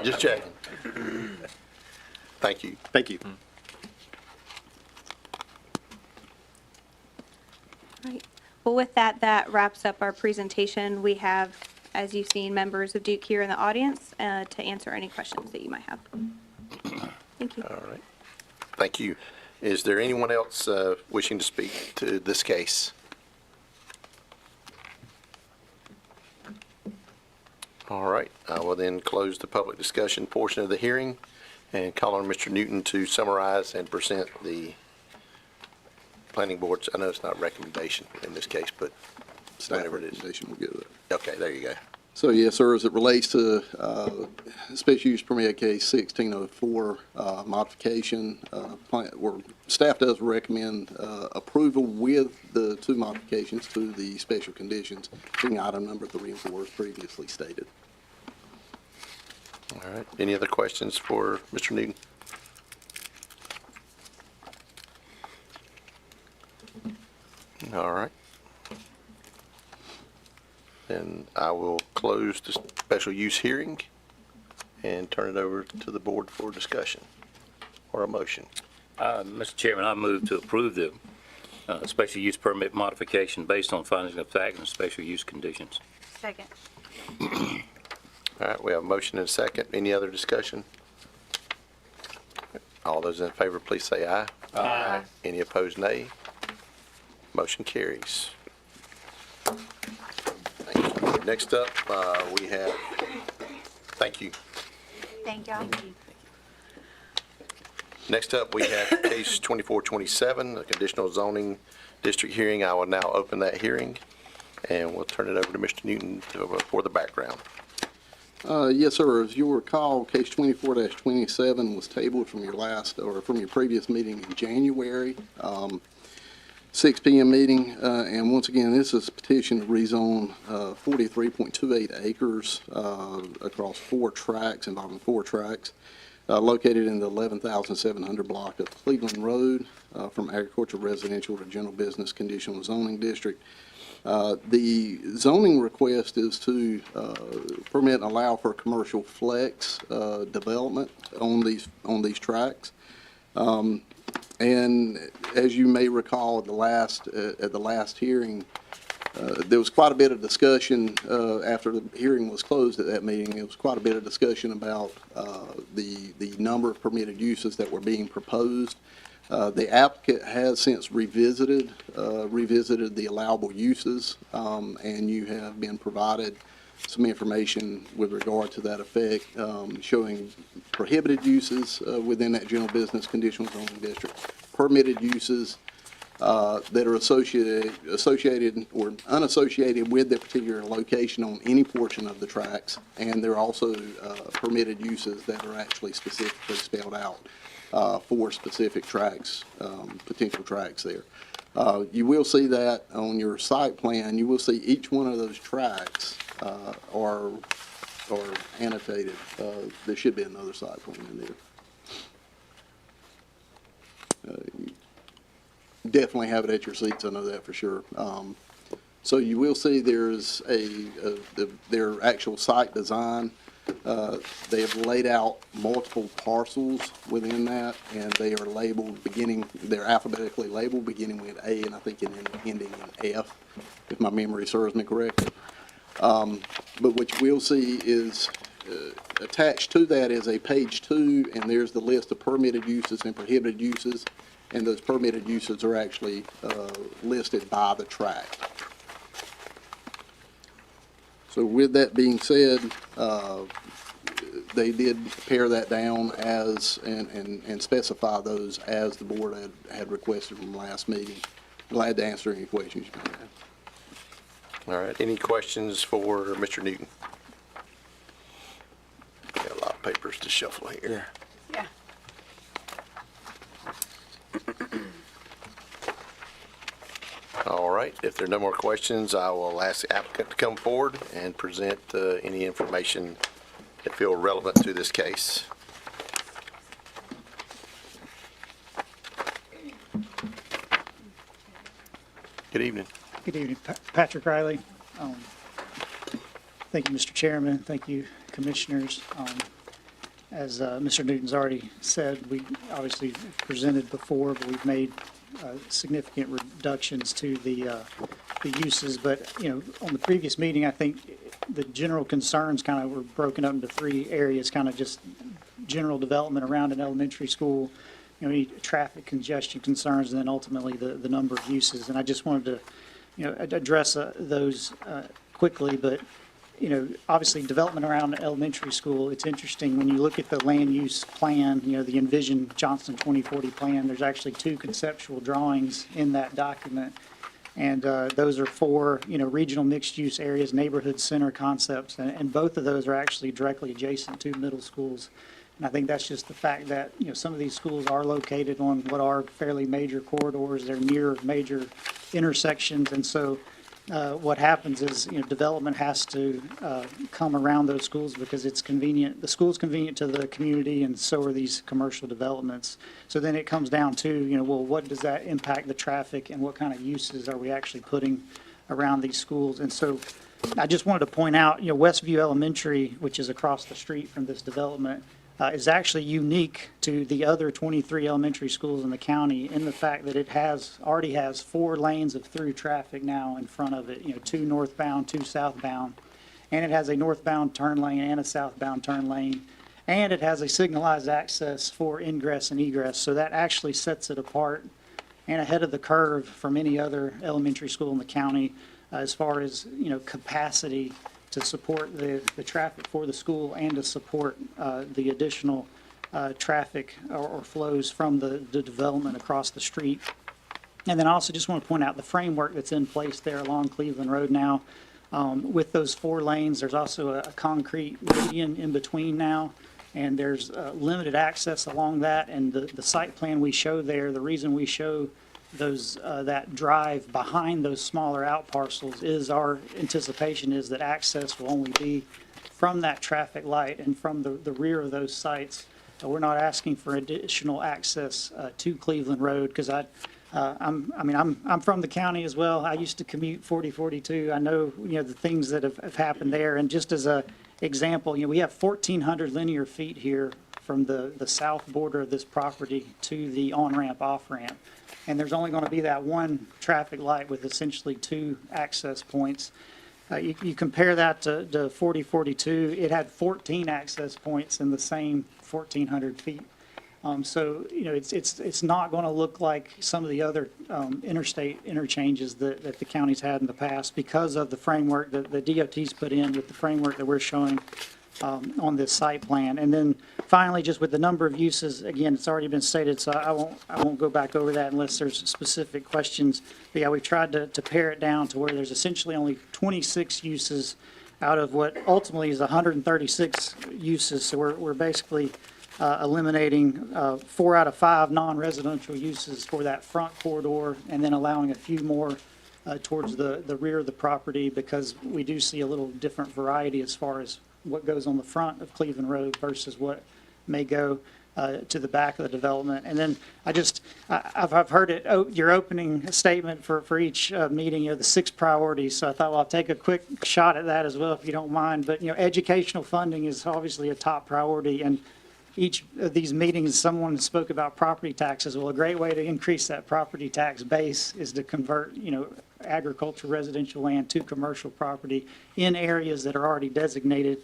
Just checking. Thank you. Thank you. Right. Well, with that, that wraps up our presentation. We have, as you've seen, members of Duke here in the audience to answer any questions that you might have. Thank you. All right. Thank you. Is there anyone else wishing to speak to this case? All right. I will then close the public discussion portion of the hearing and call on Mr. Newton to summarize and present the planning board's, I know it's not recommendation in this case, but Staff whatever it is. recommendation will give it. Okay, there you go. So, yes, sir, as it relates to special use permit case 1604 modification, staff does recommend approval with the two modifications to the special conditions, being item number 3 and 4 as previously stated. All right. Any other questions for Mr. Newton? All right. Then I will close the special use hearing and turn it over to the board for discussion or a motion. Mr. Chairman, I move to approve the special use permit modification based on findings of fact and special use conditions. Second. All right, we have a motion and a second. Any other discussion? All those in favor, please say aye. Aye. Any opposed, nay. Motion carries. Thank you. Next up, we have, thank you. Thank y'all. Next up, we have case 2427, a conditional zoning district hearing. I will now open that hearing, and we'll turn it over to Mr. Newton for the background. Yes, sir. As you'll recall, case 24-27 was tabled from your last, or from your previous meeting in January, 6 p.m. meeting. And once again, this is a petition to rezone 43.28 acres across 4 tracts, involving 4 tracts, located in the 11,700 block of Cleveland Road, from agricultural residential to general business conditional zoning district. The zoning request is to permit and allow for commercial flex development on these tracts. And as you may recall, at the last hearing, there was quite a bit of discussion after the hearing was closed at that meeting. There was quite a bit of discussion about the number of permitted uses that were being proposed. The applicant has since revisited the allowable uses, and you have been provided some information with regard to that effect, showing prohibited uses within that general business conditional zoning district, permitted uses that are associated or unassociated with the particular location on any portion of the tracts, and there are also permitted uses that are actually specifically spelled out for specific tracts, potential tracts there. You will see that on your site plan. You will see each one of those tracts are annotated. There should be another site plan in there. Definitely have it at your seats, I know that for sure. So you will see there's their actual site design. They have laid out multiple parcels within that, and they are labeled they're alphabetically labeled, beginning with A and I think ending in F, if my memory serves me correctly. But what you will see is attached to that is a page 2, and there's the list of permitted uses and prohibited uses, and those permitted uses are actually listed by the tract. So with that being said, they did pare that down as and specify those as the board had requested from the last meeting. Glad to answer any questions you may have. All right, any questions for Mr. Newton? Got a lot of papers to shuffle here. Yeah. All right, if there are no more questions, I will ask the applicant to come forward and present any information that feel relevant to this case. Good evening. Good evening, Patrick Riley. Thank you, Mr. Chairman. Thank you, Commissioners. As Mr. Newton's already said, we obviously presented before, but we've made significant reductions to the uses. But, on the previous meeting, I think the general concerns kind of were broken up into three areas, kind of just general development around an elementary school, any traffic congestion concerns, and then ultimately the number of uses. And I just wanted to, address those quickly, but obviously development around an elementary school, it's interesting when you look at the land use plan, the Envision Johnston 2040 plan, there's actually two conceptual drawings in that document. And those are for, regional mixed-use areas, neighborhood center concepts, and both of those are actually directly adjacent to middle schools. And I think that's just the fact that, some of these schools are located on what are fairly major corridors. They're near major intersections, and so what happens is, development has to come around those schools because it's convenient. The school's convenient to the community, and so are these commercial developments. So then it comes down to, well, what does that impact the traffic, and what kind of uses are we actually putting around these schools? And so I just wanted to point out, Westview Elementary, which is across the street from this development, is actually unique to the other 23 elementary schools in the county in the fact that it already has 4 lanes of through traffic now in front of it, 2 northbound, 2 southbound, and it has a northbound turn lane and a southbound turn lane, and it has a signalized access for ingress and egress. So that actually sets it apart and ahead of the curve from any other elementary school in the county as far as, capacity to support the traffic for the school and to support the additional traffic or flows from the development across the street. And then I also just want to point out the framework that's in place there along Cleveland Road now. With those 4 lanes, there's also a concrete median in between now, and there's limited access along that. And the site plan we show there, the reason we show those that drive behind those smaller out parcels is our anticipation is that access will only be from that traffic light and from the rear of those sites. We're not asking for additional access to Cleveland Road because I'm from the county as well. I used to commute 4042. I know the things that have happened there. And just as a example, we have 1,400 linear feet here from the south border of this property to the on-ramp, off-ramp. And there's only going to be that one traffic light with essentially 2 access points. You compare that to 4042, it had 14 access points in the same 1,400 feet. So, it's not going to look like some of the other interstate interchanges that the county's had in the past because of the framework that the DOT's put in with the framework that we're showing on this site plan. And then finally, just with the number of uses, again, it's already been stated, so I won't go back over that unless there's specific questions. But yeah, we tried to pare it down to where there's essentially only 26 uses out of what ultimately is 136 uses. So we're basically eliminating 4 out of 5 non-residential uses for that front corridor and then allowing a few more towards the rear of the property because we do see a little different variety as far as what goes on the front of Cleveland Road versus what may go to the back of the development. And then I've heard it, your opening statement for each meeting, the 6 priorities. So I thought, well, I'll take a quick shot at that as well, if you don't mind. But, educational funding is obviously a top priority. And each of these meetings, someone spoke about property taxes. Well, a great way to increase that property tax base is to convert, agriculture, residential land to commercial property in areas that are already designated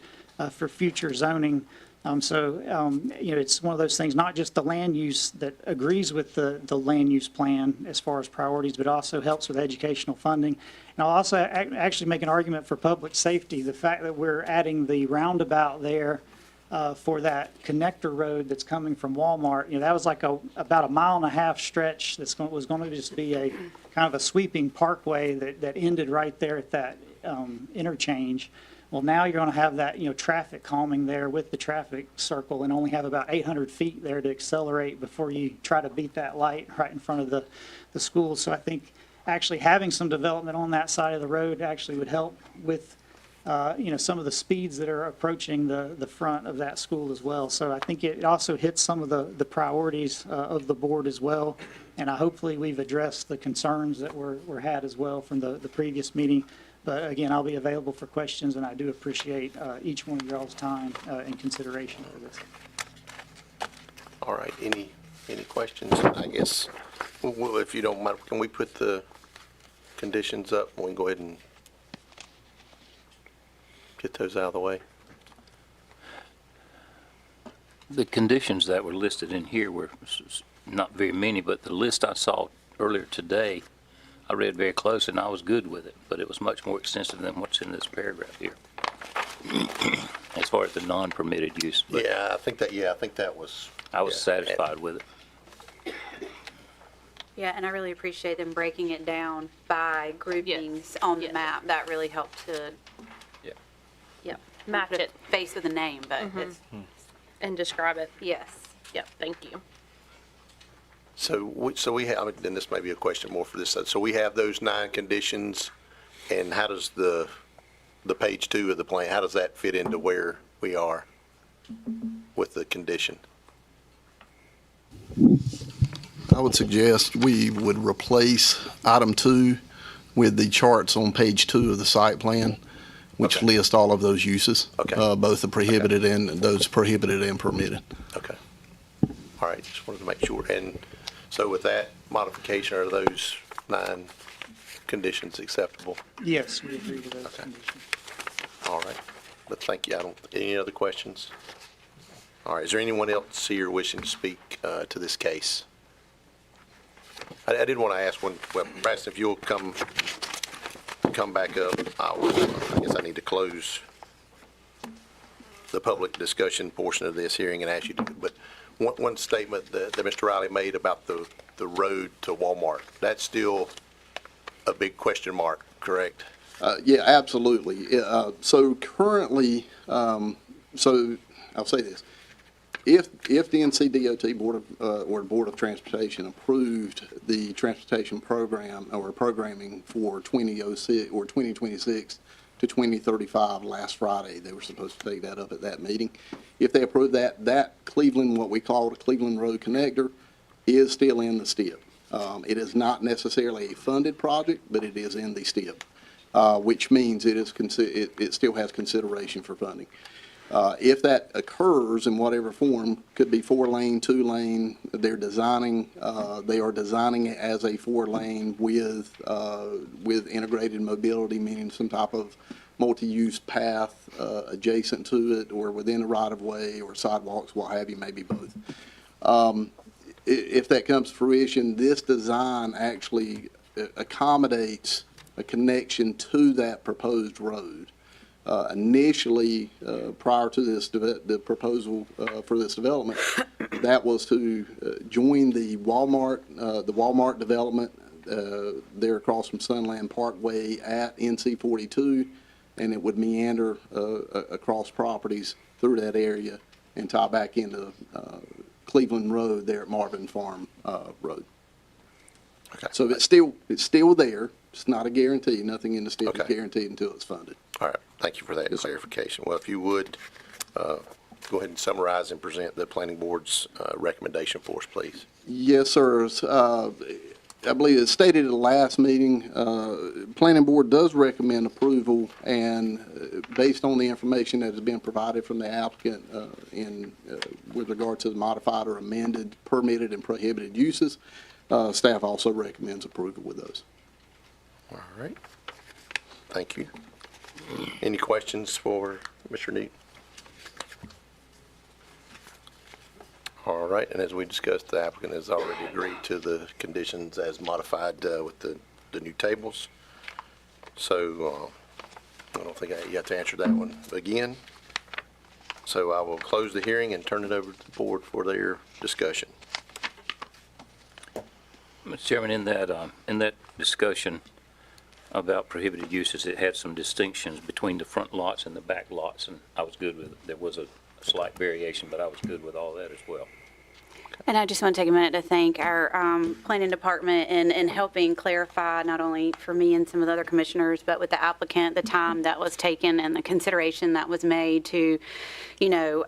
for future zoning. It's one of those things, not just the land use that agrees with the land use plan as far as priorities, but also helps with educational funding. And I'll also actually make an argument for public safety. The fact that we're adding the roundabout there for that connector road that's coming from Walmart, that was like about a 1.5 mile stretch was going to just be a kind of a sweeping parkway that ended right there at that interchange. Well, now you're going to have that, traffic calming there with the traffic circle and only have about 800 feet there to accelerate before you try to beat that light right in front of the school. So I think actually having some development on that side of the road actually would help with some of the speeds that are approaching the front of that school as well. So I think it also hits some of the priorities of the board as well. And hopefully we've addressed the concerns that were had as well from the previous meeting. But again, I'll be available for questions, and I do appreciate each one of y'all's time and consideration for this. All right, any questions? I guess, well, if you don't mind, can we put the conditions up? We can go ahead and get those out of the way. The conditions that were listed in here were not very many, but the list I saw earlier today, I read very close and I was good with it, but it was much more extensive than what's in this paragraph here. As far as the non-permitted use. But Yeah, I think that was. I was yeah. satisfied with it. Yeah, and I really appreciate them breaking it down by groupings on the Yes. map. That really helped to, Yeah. yep. Match put a it. face with a name, but it's, And describe it. yes. Yep, thank you. So we have, and this may be a question more for this, so we have those 9 conditions, and how does the page 2 of the plan, how does that fit into where we are with the condition? I would suggest we would replace item 2 with the charts on page 2 of the site plan, which Okay. list all of those uses. Okay. Both the prohibited and those prohibited and permitted. Okay. All right, just wanted to make sure. And so with that modification, are those 9 conditions acceptable? Yes, we agree to those Okay. conditions. All right, but thank you. Any other questions? All right, is there anyone else here wishing to speak to this case? I did want to ask one, well, Braxton, if you'll come back up, I guess I need to close the public discussion portion of this hearing and ask you to, but one statement that Mr. Riley made about the road to Walmart, that's still a big question mark, correct? Yeah, absolutely. So currently, so I'll say this. If the NCDOT Board of, or Board of Transportation approved the transportation program or programming for 2006 or 2026 to 2035 last Friday, they were supposed to take that up at that meeting. If they approve that, that Cleveland, what we call the Cleveland Road Connector, is still in the STIP. It is not necessarily a funded project, but it is in the STIP, which means it still has consideration for funding. If that occurs in whatever form, could be 4-lane, 2-lane, they are designing it as a 4-lane with integrated mobility, meaning some type of multi-use path adjacent to it or within the right-of-way or sidewalks, what have you, maybe both. If that comes to fruition, this design actually accommodates a connection to that proposed road. Initially, prior to this, the proposal for this development, that was to join the Walmart development there across from Sunland Parkway at NC 42, and it would meander across properties through that area and tie back into Cleveland Road there at Marvin Farm Road. Okay. So it's still there. It's not a guarantee. Nothing in the STIP is Okay. guaranteed until it's funded. All right, thank you for that clarification. Well, if you would, go ahead and summarize and present the planning board's recommendation for us, please. Yes, sir. I believe it's stated at the last meeting, planning board does recommend approval, and based on the information that has been provided from the applicant with regard to the modified or amended permitted and prohibited uses, staff also recommends approval with those. All right, thank you. Any questions for Mr. Newton? All right, and as we discussed, the applicant has already agreed to the conditions as modified with the new tables. So I don't think you have to answer that one again. So I will close the hearing and turn it over to the board for their discussion. Mr. Chairman, in that discussion about prohibited uses, it had some distinctions between the front lots and the back lots, and I was good with it. There was a slight variation, but I was good with all that as well. And I just want to take a minute to thank our planning department in helping clarify, not only for me and some of the other commissioners, but with the applicant, the time that was taken and the consideration that was made to, you know,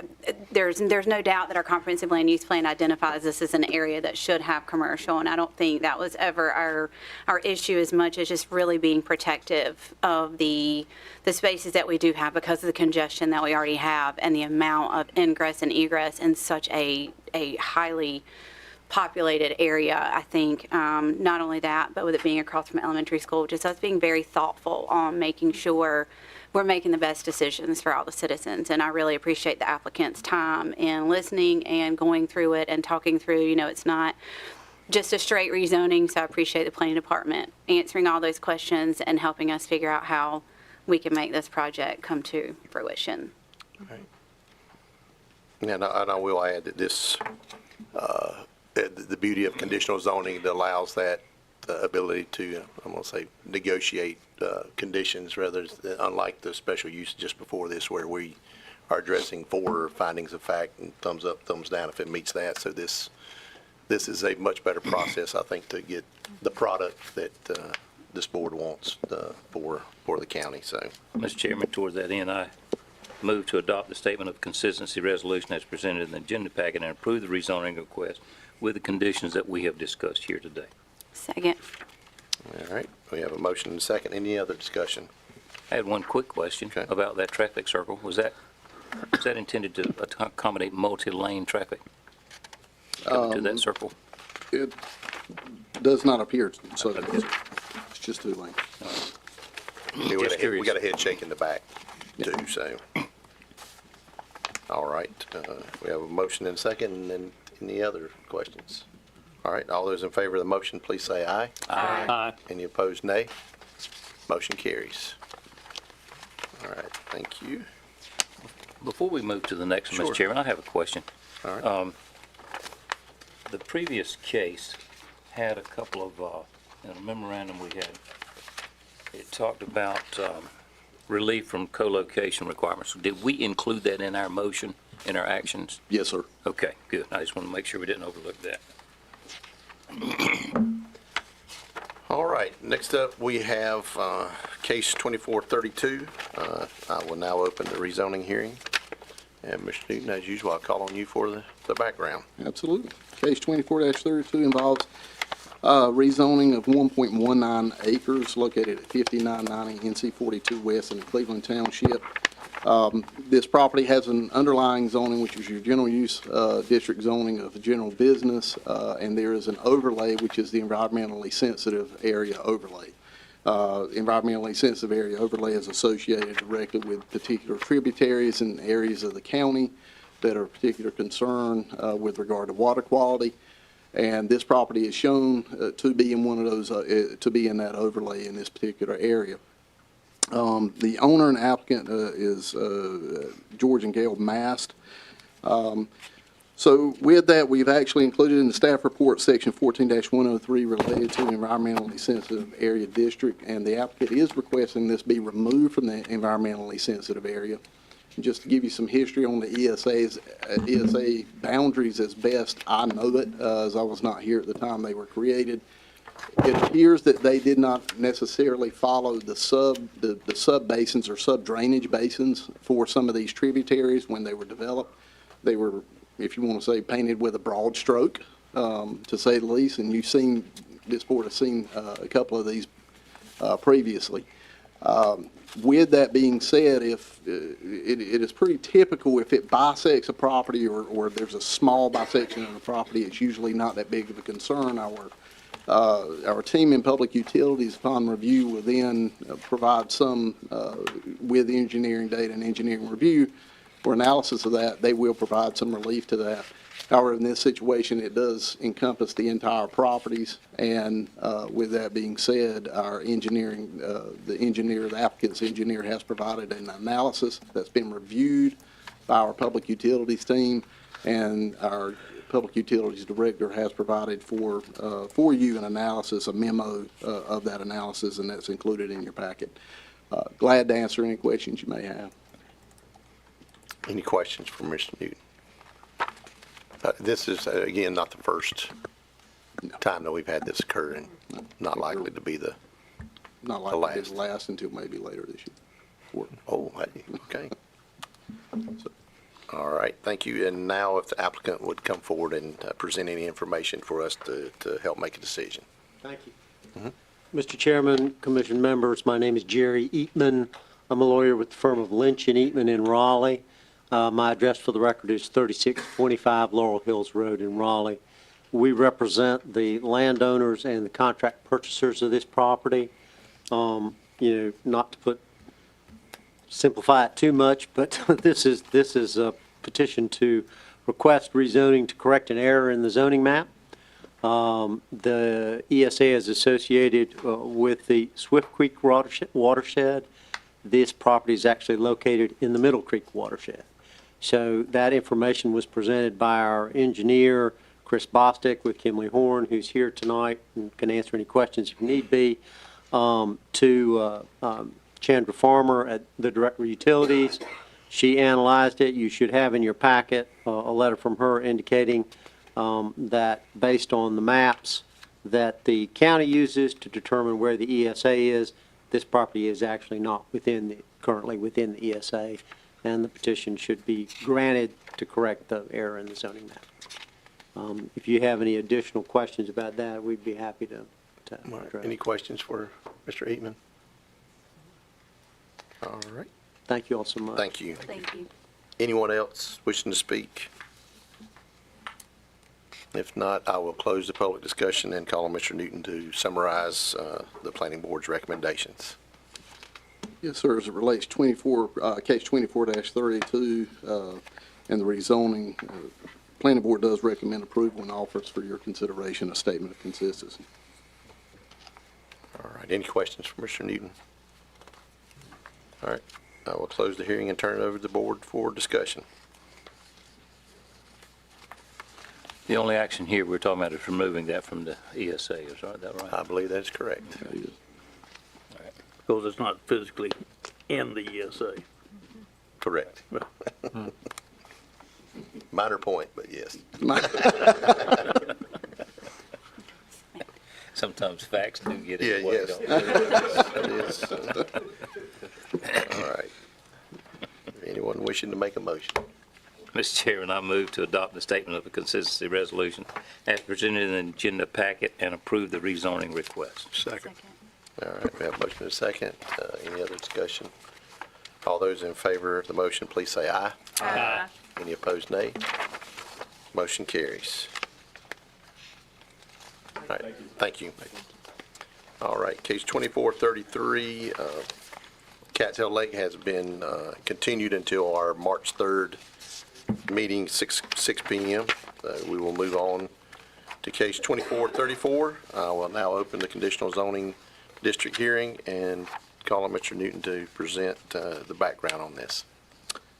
there's no doubt that our comprehensive land use plan identifies this as an area that should have commercial, and I don't think that was ever our issue as much as just really being protective of the spaces that we do have because of the congestion that we already have and the amount of ingress and egress in such a highly populated area. I think not only that, but with it being across from elementary school, just us being very thoughtful on making sure we're making the best decisions for all the citizens. And I really appreciate the applicant's time in listening and going through it and talking through, you know, it's not just a straight rezoning. So I appreciate the planning department answering all those questions and helping us figure out how we can make this project come to fruition. And I will add that this, the beauty of conditional zoning, it allows that ability to, I'm going to say, negotiate conditions rather than, unlike the special use just before this where we are addressing 4 findings of fact and thumbs up, thumbs down if it meets that. So this is a much better process, I think, to get the product that this board wants for the county. So, Mr. Chairman, toward that end, I move to adopt the statement of consistency resolution as presented in the agenda packet and approve the rezoning request with the conditions that we have discussed here today. Second. all right, we have a motion and a second. Any other discussion? I had one quick question Okay. about that traffic circle. Was that intended to accommodate multi-lane traffic coming to that circle? It does not appear so. It's just 2 lanes. Yeah, we Just curious. got a head shake in the back too, so. All right, we have a motion and a second, and then any other questions? All right, all those in favor of the motion, please say aye. Aye. Any opposed, nay? Motion carries. All right, thank you. Before we move to the next one, Sure. Mr. Chairman, I have a question. All right, The previous case had a couple of, in a memorandum we had, it talked about relief from co-location requirements. Did we include that in our motion, in our actions? Yes, sir. Okay, good. I just want to make sure we didn't overlook that. all right, next up, we have case 2432. I will now open the rezoning hearing. And Mr. Newton, as usual, I'll call on you for the background. Absolutely. Case 24-32 involves rezoning of 1.19 acres located at 5990 NC 42 West in the Cleveland Township. This property has an underlying zoning, which is your general use district zoning of general business, and there is an overlay, which is the environmentally sensitive area overlay. Environmentally sensitive area overlay is associated directly with particular tributaries and areas of the county that are of particular concern with regard to water quality. And this property is shown to be in one of those, to be in that overlay in this particular area. The owner and applicant is George and Gail Mast. So with that, we've actually included in the staff report section 14-103 related to the environmentally sensitive area district, and the applicant is requesting this be removed from the environmentally sensitive area. And just to give you some history on the ESA boundaries as best I know it, as I was not here at the time they were created, it appears that they did not necessarily follow the sub basins or sub drainage basins for some of these tributaries when they were developed. They were, if you want to say, painted with a broad stroke, to say the least, and you've seen, this board has seen a couple of these previously. With that being said, if it is pretty typical if it bisects a property or there's a small bisection of the property, it's usually not that big of a concern. Our team in public utilities, upon review, will then provide some, with engineering data and engineering review or analysis of that, they will provide some relief to that. However, in this situation, it does encompass the entire properties, and with that being said, our engineering, the applicant's engineer has provided an analysis that's been reviewed by our public utilities team, and our public utilities director has provided for you an analysis, a memo of that analysis, and that's included in your packet. Glad to answer any questions you may have. Any questions for Mr. Newton? This is, again, not the first time that we've had this occur, and not likely to be the, Not likely last. to last until maybe later this year. oh, hey, okay. So, all right, thank you. And now if the applicant would come forward and present any information for us to help make a decision. Thank you. Mr. Chairman, Commission members, my name is Jerry Eatman. I'm a lawyer with the firm of Lynch and Eatman in Raleigh. My address for the record is 3625 Laurel Hills Road in Raleigh. We represent the landowners and the contract purchasers of this property. Not to simplify it too much, but this is a petition to request rezoning to correct an error in the zoning map. The ESA is associated with the Swift Creek watershed. This property is actually located in the Middle Creek watershed. So that information was presented by our engineer, Chris Bostic, with Kimley Horn, who's here tonight and can answer any questions if need be, to Chandra Farmer at the Director of Utilities. She analyzed it. You should have in your packet a letter from her indicating that based on the maps that the county uses to determine where the ESA is, this property is actually not currently within the ESA, and the petition should be granted to correct the error in the zoning map. If you have any additional questions about that, we'd be happy to All right, address. any questions for Mr. Eatman? All right, Thank you all so much. thank you. Thank you. Anyone else wishing to speak? If not, I will close the public discussion and call on Mr. Newton to summarize the planning board's recommendations. Yes, sir. As it relates case 24-32 and the rezoning, planning board does recommend approval and offers for your consideration a statement of consistency. All right, any questions for Mr. Newton? All right, I will close the hearing and turn it over to the board for discussion. The only action here we're talking about is removing that from the ESA, is that right? I believe that's correct. Because it's not physically in the ESA. Correct. Minor point, but yes. Sometimes facts do get Yeah, in the way, yes. don't they? Yes. All right. Anyone wishing to make a motion? Mr. Chairman, I move to adopt the statement of a consistency resolution as presented in the agenda packet and approve the rezoning request. Second. All right, we have a motion and a second. Any other discussion? All those in favor of the motion, please say aye. Aye. Any opposed, nay? Motion carries. All right, thank you. All right, case 2433, Cattail Lake has been continued until our March 3rd meeting, 6 p.m. We will move on to case 2434. I will now open the conditional zoning district hearing and call on Mr. Newton to present the background on this.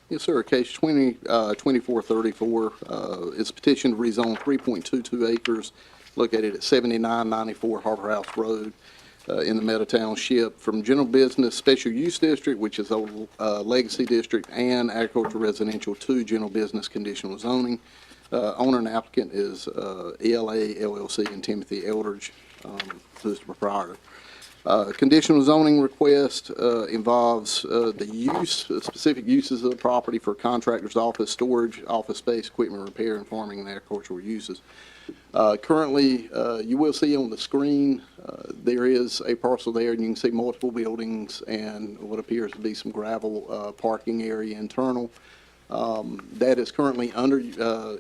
Yes, sir. Case 2434 is a petition to rezone 3.22 acres located at 7994 Harbor House Road in the Meta Township from general business special use district, which is a legacy district, and agriculture residential to general business conditional zoning. Owner and applicant is ELA LLC and Timothy Eldridge, who's the proprietor. Conditional zoning request involves the use, specific uses of the property for contractors' office, storage, office space, equipment repair, and farming and agricultural uses. Currently, you will see on the screen, there is a parcel there, and you can see multiple buildings and what appears to be some gravel parking area internal. That is currently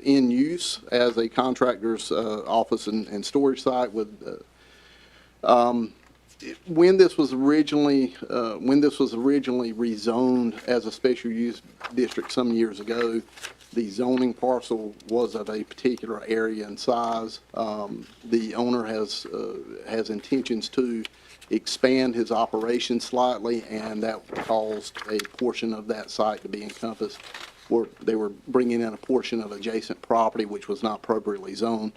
in use as a contractor's office and storage site with when this was originally rezoned as a special use district some years ago, the zoning parcel was of a particular area and size. The owner has intentions to expand his operation slightly, and that caused a portion of that site to be encompassed, where they were bringing in a portion of adjacent property which was not appropriately zoned.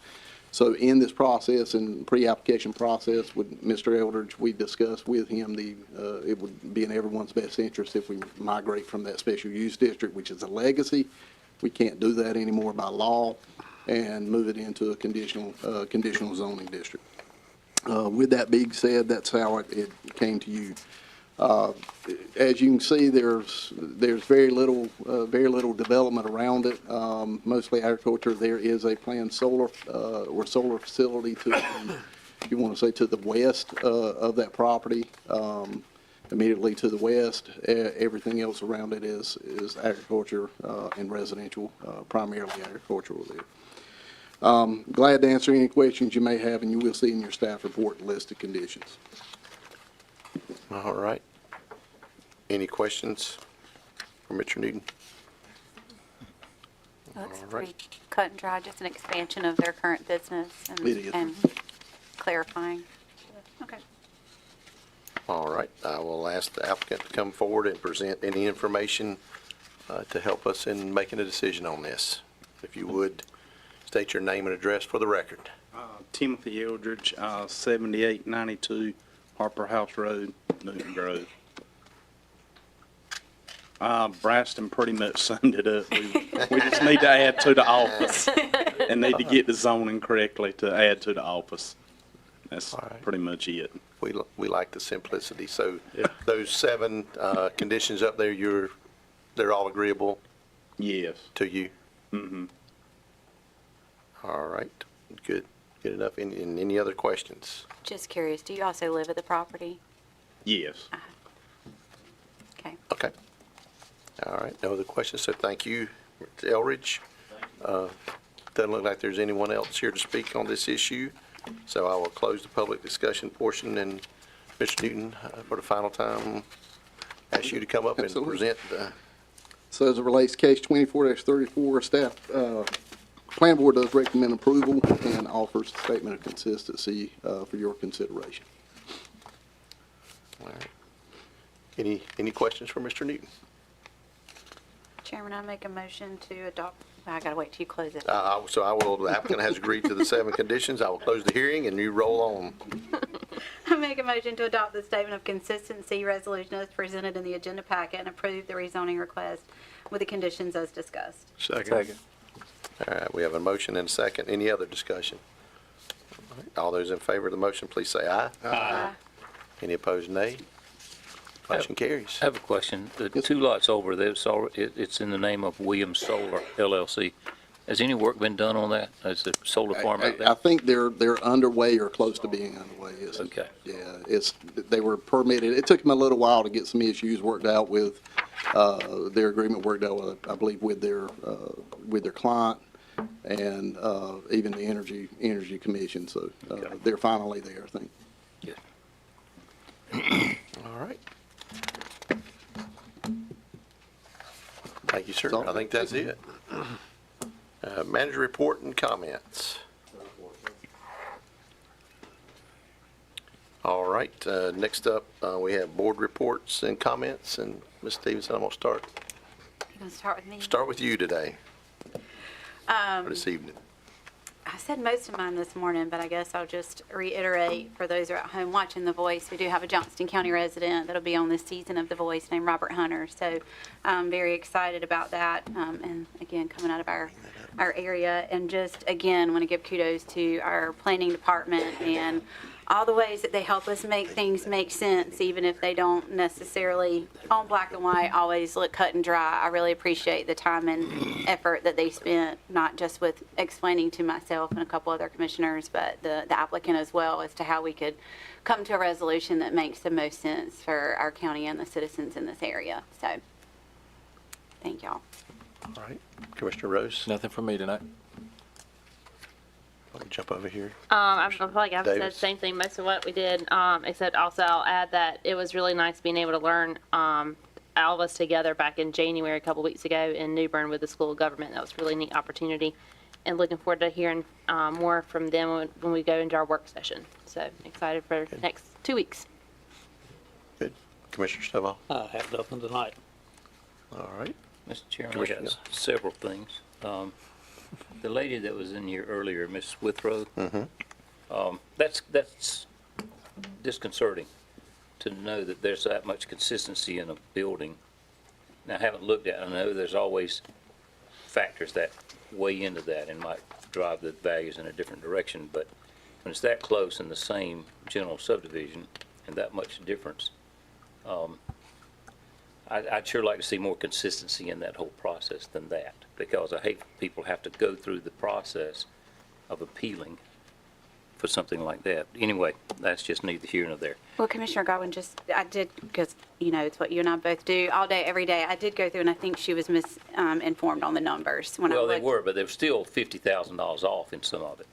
So in this process and pre-application process with Mr. Eldridge, we discussed with him it would be in everyone's best interest if we migrate from that special use district, which is a legacy. We can't do that anymore by law. and move it into a conditional zoning district. With that being said, that's how it came to you. As you can see, there's very little development around it, mostly agriculture. There is a planned solar facility to, if you want to say, to the west of that property. Immediately to the west, everything else around it is agriculture and residential, primarily agricultural there. Glad to answer any questions you may have, and you will see in your staff report the list of conditions. All right. Any questions for Mr. Newton? Looks All right. pretty cut and dry, just an expansion of their current business It is. and clarifying. Okay. All right. I will ask the applicant to come forward and present any information to help us in making a decision on this. If you would, state your name and address for the record. Timothy Eldridge, 7892 Harper House Road, Newton Grove. Braston pretty much summed it up. We just need to add to the office and need to get the zoning correctly to add to the office. That's All right. pretty much it. We like the simplicity. So Yeah. those 7 conditions up there, they're all agreeable Yes. to you? Mm-hmm. All right. Good. Good enough. Any other questions? Just curious, do you also live at the property? Yes. Okay. Okay. All right. No other questions. So thank you, Mr. Elridge. Doesn't look like there's anyone else here to speak on this issue. So I will close the public discussion portion, and Mr. Newton, for the final time, ask you to come up and Absolutely. present the. So as it relates to case 24-34, staff, plan board does recommend approval and offers a statement of consistency for your consideration. All right. Any questions for Mr. Newton? Chairman, I make a motion to adopt, I gotta wait till you close it. The applicant has agreed to the 7 conditions. I will close the hearing, and you roll on. I make a motion to adopt the statement of consistency resolution as presented in the agenda packet and approve the rezoning request with the conditions as discussed. Second. All right, we have a motion and a second. Any other discussion? All right, all those in favor of the motion, please say aye. Aye. Any opposed, nay? Motion carries. I have a question. The Yes, 2 lots over there, it's in the name of Williams Solar LLC. Has any work been done on that? Is the solar farm out I there? think they're underway or close to being underway. Yes. Okay. Yeah, they were permitted. It took them a little while to get some issues worked out with, their agreement worked out, I believe, with their client and, even the Energy Commission. So, they're finally there, I think. Good. All right. Thank you, sir. That's all. I think that's it. Manager report and comments. All right, next up, we have board reports and comments, and Ms. Stevenson, I'm going to You gonna start with me? start with you today, or this evening. I said most of mine this morning, but I guess I'll just reiterate for those who are at home watching The Voice. We do have a Johnston County resident that'll be on this season of The Voice named Robert Hunter. So I'm very excited about that. And again, coming out of our area, and just again, want to give kudos to our planning department and all the ways that they help us make things make sense, even if they don't necessarily, on black and white, always look cut and dry. I really appreciate the time and effort that they spent, not just with explaining to myself and a couple other commissioners, but the applicant as well, as to how we could come to a resolution that makes the most sense for our county and the citizens in this area. So, thank y'all. All right, Commissioner Rose, Nothing from me tonight. let me jump over here. I feel like I've said the Davis. same thing, most of what we did, except also I'll add that it was really nice being able to learn, all of us together back in January, a couple weeks ago in New Bern with the School of Government. That was a really neat opportunity, and looking forward to hearing, more from them when we go into our work session. So excited for the next 2 weeks. Good. Commissioner Stovall? I have nothing tonight. All right. Mr. Chairman, I Commissioner. got several things. The lady that was in here earlier, Miss Withrow, that's disconcerting to know that there's that much consistency in a building. Now, I haven't looked at it. I know there's always factors that weigh into that and might drive the values in a different direction, but when it's that close in the same general subdivision and that much difference, I'd sure like to see more consistency in that whole process than that, because I hate people have to go through the process of appealing for something like that. Anyway, that's just neither here nor there. Well, Commissioner Godwin, I did, because, it's what you and I both do all day, every day. I did go through, and I think she was misinformed on the numbers when I Well, looked. they were, but they were still $50,000 off in some of it.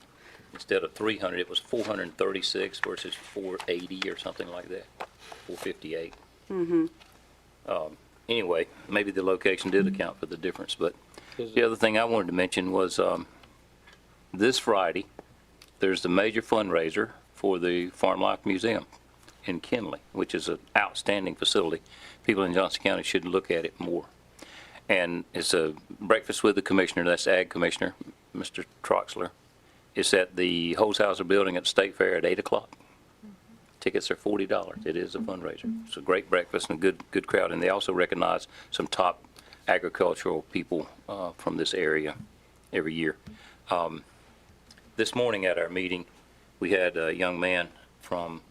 Instead of 300, it was 436 versus 480 or something like that, 458. Anyway, maybe the location did account for the difference, but the other thing I wanted to mention was this Friday, there's the major fundraiser for the Farm Life Museum in Kenley, which is an outstanding facility. People in Johnston County should look at it more. And it's a breakfast with the commissioner, that's Ag Commissioner, Mr. Troxler. It's at the Holzhauser Building at the State Fair at 8 o'clock. Tickets are $40. It is a fundraiser. It's a great breakfast and a good crowd, and they also recognize some top agricultural people from this area every year. This morning at our meeting, we had a young man from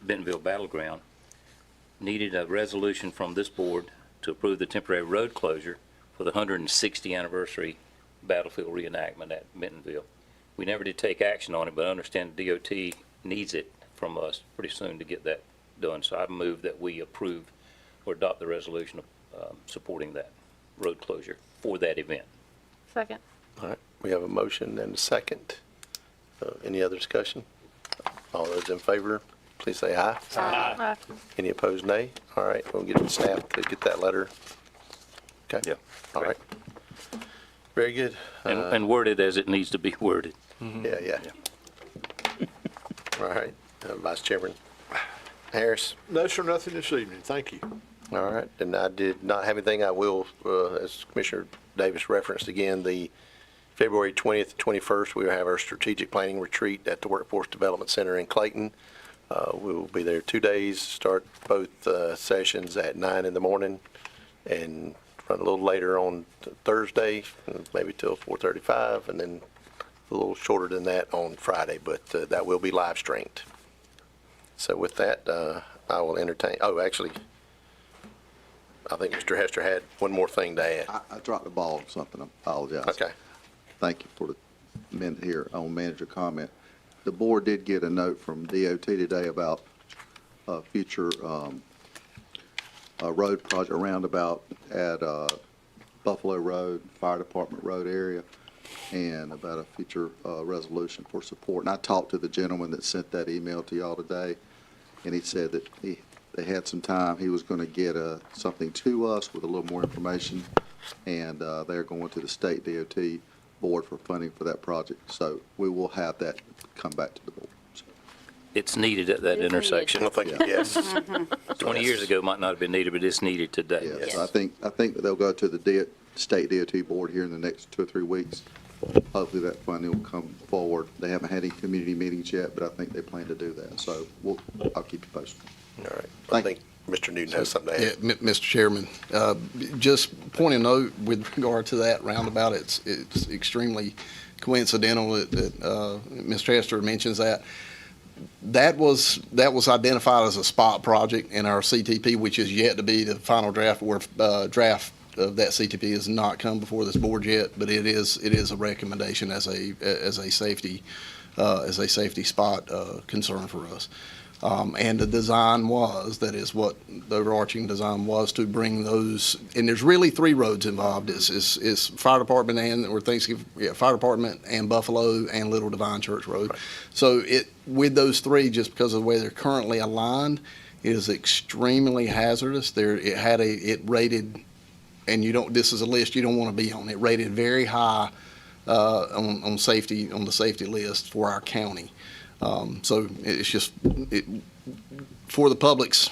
Bentonville Battleground needed a resolution from this board to approve the temporary road closure for the 160th anniversary battlefield reenactment at Bentonville. We never did take action on it, but I understand the DOT needs it from us pretty soon to get that done. So I move that we approve or adopt the resolution supporting that road closure for that event. Second. All right, we have a motion and a second. Any other discussion? All those in favor, please say aye. Aye. Any opposed, nay? All right, we'll get it snapped to get that letter. Okay? Yeah. All right. Very good. And worded as it needs to be worded. Yeah. All right, Vice Chairman Harris. No, sir, nothing this evening. Thank you. All right, and I did not have anything. I will, as Commissioner Davis referenced again, the February 20th, 21st, we will have our strategic planning retreat at the Workforce Development Center in Clayton. We will be there 2 days, start both sessions at 9 in the morning and run a little later on Thursday, maybe till 4:35, and then a little shorter than that on Friday, but that will be live streamed. So with that, I will entertain, actually, I think Mr. Hester had one more thing to add. I dropped the ball on something. I apologize. Okay. Thank you for the minute here on manager comment. The board did get a note from DOT today about a future road project, roundabout at Buffalo Road, Fire Department Road area, and about a future resolution for support. And I talked to the gentleman that sent that email to y'all today, and he said that they had some time. He was going to get something to us with a little more information, and they're going to the state DOT board for funding for that project. So we will have that come back to the board. So, It's needed at that intersection. I think, yes. 20 years ago might not have been needed, but it's needed today. yes, I think that they'll go to the state DOT board here in the next 2 or 3 weeks. Hopefully that funding will come forward. They haven't had any community meetings yet, but I think they plan to do that. So I'll keep you posted. All right. I Thank think Mr. Newton has something to add. Yeah, Mr. Chairman, just point of note with regard to that roundabout, it's extremely coincidental that Mr. Hester mentions that. That was identified as a spot project in our CTP, which is yet to be the final draft, where draft of that CTP has not come before this board yet, but it is a recommendation as a safety spot concern for us. And the design that is what the overarching design was, to bring those, and there's really 3 roads involved. It's fire department fire department and Buffalo and Little Divine Church Road. Right. So with those 3, just because of the way they're currently aligned, it is extremely hazardous. It rated, and this is a list you don't want to be on. It rated very high on safety, on the safety list for our county. So it's just, for the public's,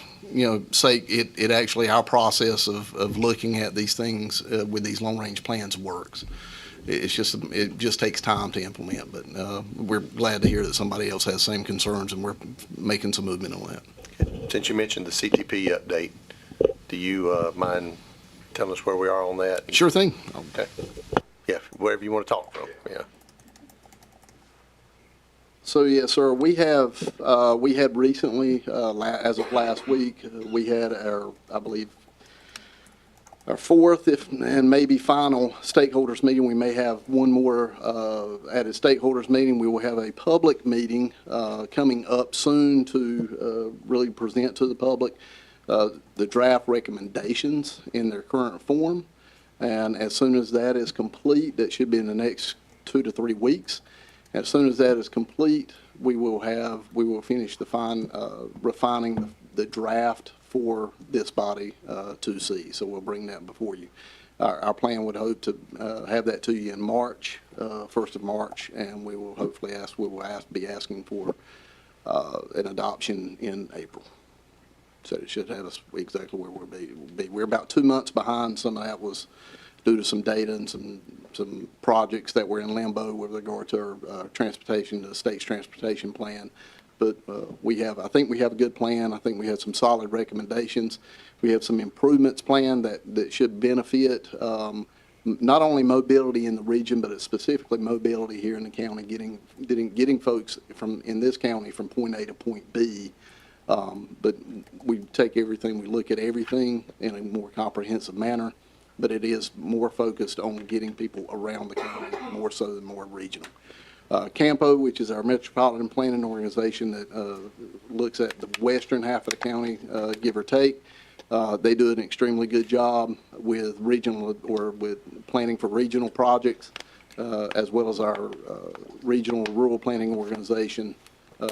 sake, it actually, our process of looking at these things with these long-range plans works. It just takes time to implement, but we're glad to hear that somebody else has the same concerns, and we're making some movement on that. Since you mentioned the CTP update, do you mind telling us where we are on that? Sure thing. Okay. Yeah, wherever you want to talk from, yeah. So, yes, sir, we had recently, as of last week, we had I believe, our fourth and maybe final stakeholders meeting. We may have one more at a stakeholders meeting. We will have a public meeting coming up soon to really present to the public the draft recommendations in their current form. And as soon as that is complete, that should be in the next 2 to 3 weeks. As soon as that is complete, we will finish refining the draft for this body to see. So we'll bring that before you. Our plan would hope to have that to you in March, 1st of March, and we will hopefully be asking for an adoption in April. So it should have us exactly where we'll be. We're about 2 months behind. Some of that was due to some data and some projects that were in limbo with regard to our transportation, the state's transportation plan. But I think we have a good plan. I think we have some solid recommendations. We have some improvements planned that should benefit not only mobility in the region, but specifically mobility here in the county, getting folks in this county from point A to point B. But we take everything, we look at everything in a more comprehensive manner, but it is more focused on getting people around the county more so than more regional. CAMPO, which is our metropolitan planning organization that looks at the western half of the county, give or take, they do an extremely good job with with planning for regional projects, as well as our regional rural planning organization,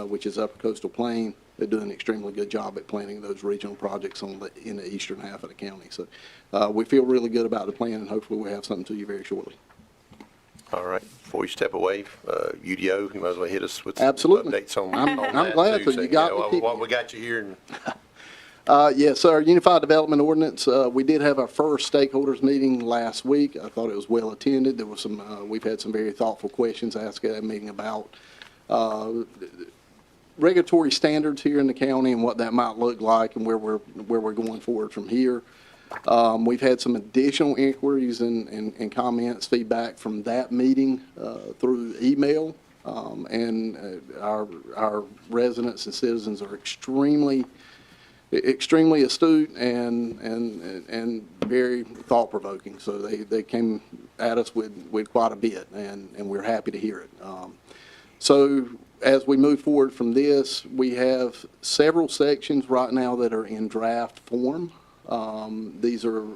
which is Upper Coastal Plain. They do an extremely good job at planning those regional projects in the eastern half of the county. So we feel really good about the plan, and hopefully we'll have something to you very shortly. All right. Before you step away, UDO, you might as well hit us with some Absolutely. updates on I'm that glad too. to. You got me keeping What it. we got you here. And Yes, our Unified Development Ordinance, we did have our first stakeholders meeting last week. I thought it was well attended. There was we've had some very thoughtful questions asked at that meeting about regulatory standards here in the county and what that might look like and where we're going forward from here. We've had some additional inquiries and comments, feedback from that meeting through email, and our residents and citizens are extremely astute and very thought-provoking. So they came at us with quite a bit, and we're happy to hear it. So as we move forward from this, we have several sections right now that are in draft form. These are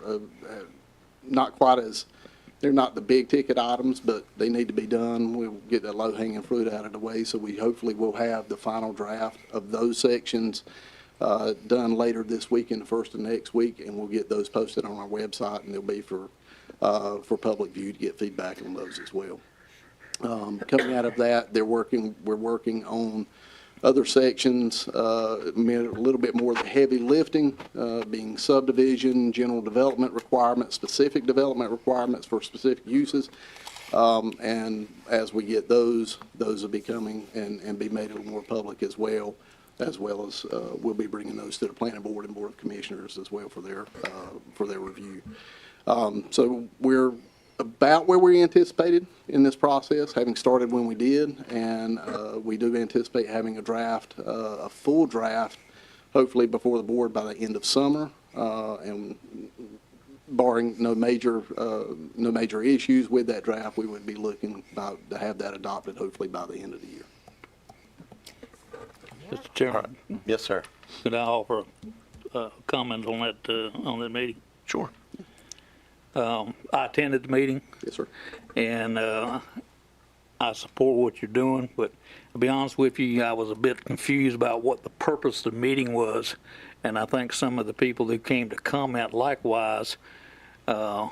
they're not the big ticket items, but they need to be done. We'll get the low-hanging fruit out of the way, so we hopefully will have the final draft of those sections done later this week and the first of next week, and we'll get those posted on our website, and they'll be for public view to get feedback on those as well. Coming out of that, we're working on other sections, a little bit more of the heavy lifting, being subdivision, general development requirements, specific development requirements for specific uses. And as we get those will be coming and be made a little more public as well as we'll be bringing those to the planning board and board of commissioners as well for their review. So we're about where we anticipated in this process, having started when we did, and we do anticipate having a full draft, hopefully before the board by the end of summer, and barring no major issues with that draft, we would be looking to have that adopted hopefully by the end of the year. Mr. Chairman, yes, sir. could I offer a comment on that meeting? Sure. I attended the meeting. Yes, sir. And I support what you're doing, but to be honest with you, I was a bit confused about what the purpose of the meeting was, and I think some of the people who came to comment likewise had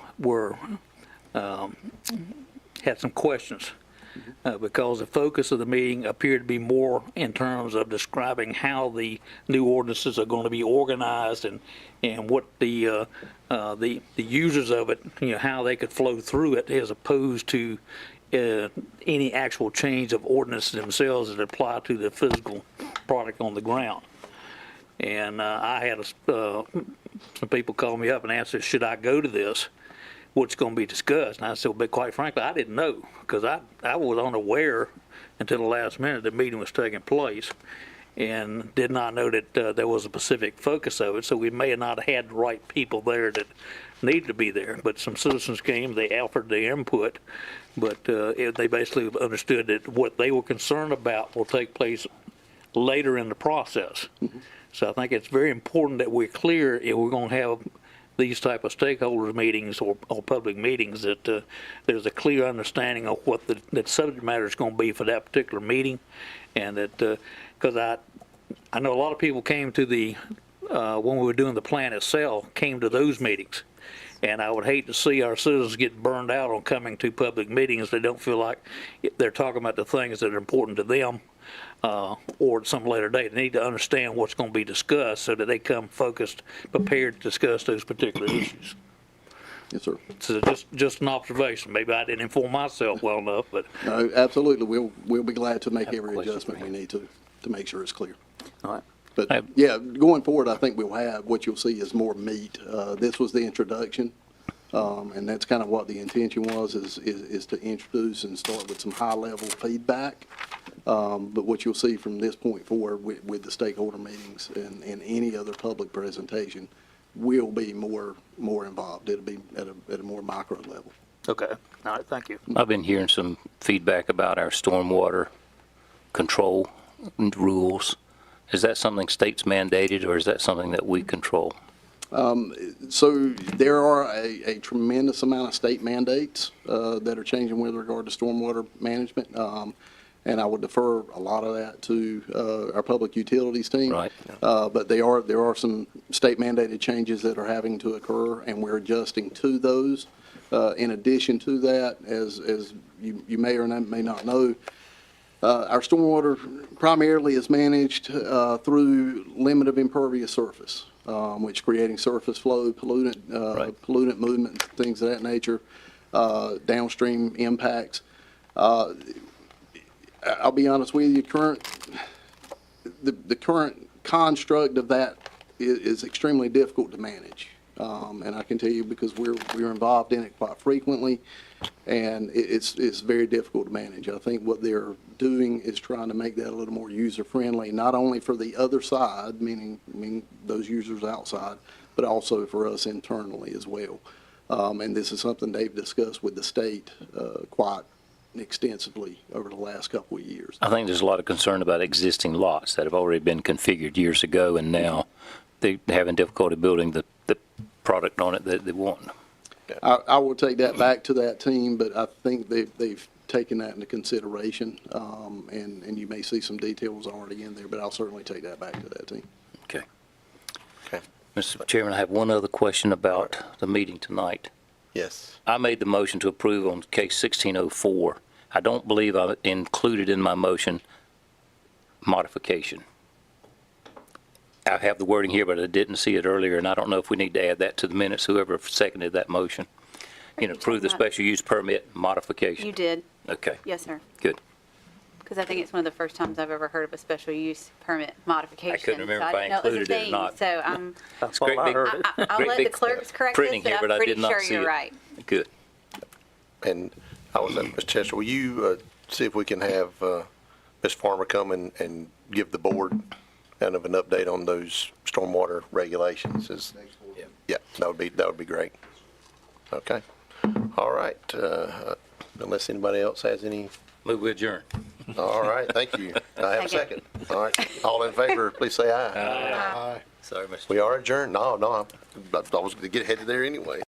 some questions. Because the focus of the meeting appeared to be more in terms of describing how the new ordinances are going to be organized and what the users of it, how they could flow through it, as opposed to any actual change of ordinances themselves that apply to the physical product on the ground. And I had some people call me up and ask, should I go to this? what's going to be discussed. And I said, but quite frankly, I didn't know, because I was unaware until the last minute the meeting was taking place, and did not know that there was a specific focus of it. So we may have not had the right people there that needed to be there. But some citizens came, they offered their input, but they basically understood that what they were concerned about will take place later in the process. So I think it's very important that we're clear if we're going to have these type of stakeholders meetings or public meetings, that there's a clear understanding of what the subject matter is going to be for that particular meeting. And that, because I know a lot of people came to the, when we were doing the plan itself, came to those meetings. And I would hate to see our citizens get burned out on coming to public meetings. They don't feel like they're talking about the things that are important to them, or at some later date. They need to understand what's going to be discussed so that they come focused, prepared to discuss those particular issues. Yes, sir. So just an observation. Maybe I didn't inform myself well enough, but. No, absolutely. We'll be glad to make have a every question adjustment for we need to make sure it's clear. All right. But, yeah, going forward, I think what you'll see is more meat. This was the introduction, and that's kind of what the intention was, is to introduce and start with some high-level feedback. But what you'll see from this point forward with the stakeholder meetings and any other public presentation will be more involved. It'll be at a more micro level. Okay. All right. Thank you. I've been hearing some feedback about our stormwater control rules. Is that something states mandated, or is that something that we control? So there are a tremendous amount of state mandates that are changing with regard to stormwater management. And I would defer a lot of that to our public utilities team. Right. But there are some state mandated changes that are having to occur, and we're adjusting to those. In addition to that, as you may or may not know, our stormwater primarily is managed through limit of impervious surface, which creating surface flow, pollutant movement, things of that nature, downstream impacts. I'll be honest with you, the current construct of that is extremely difficult to manage. And I can tell you because we're involved in it quite frequently, and it's very difficult to manage. I think what they're doing is trying to make that a little more user-friendly, not only for the other side, meaning those users outside, but also for us internally as well. And this is something they've discussed with the state quite extensively over the last couple of years. I think there's a lot of concern about existing lots that have already been configured years ago, and now they're having difficulty building the product on it that they want. I will take that back to that team, but I think they've taken that into consideration, and you may see some details already in there, but I'll certainly take that back to that team. Okay. Okay. Mr. Chairman, I have one other question about the meeting tonight. Yes. I made the motion to approve on case 1604. I don't believe I included in my motion modification. I have the wording here, but I didn't see it earlier, and I don't know if we need to add that to the minutes, whoever seconded that motion. Approve the special use permit modification. You did. Okay, Yes, sir. good. Because I think it's one of the first times I've ever heard of a special use permit modification. I couldn't remember so if I didn't know it was a included it or thing. not. So It's great big, I'll great let the big clerks correct printing this, here, but but I'm I pretty did not sure see you're it. right. Good. And I was Mr. Chester, will you see if we can have Ms. Farmer come and give the board kind of an update on those stormwater regulations? Yeah, that would be great. Okay. All right. Unless anybody else has any. Move with adjourn. All right. Thank you. I have a second. All right. All in favor, please say aye. Aye. Sorry, Mr. We are adjourned. No, I was going to get headed there anyway.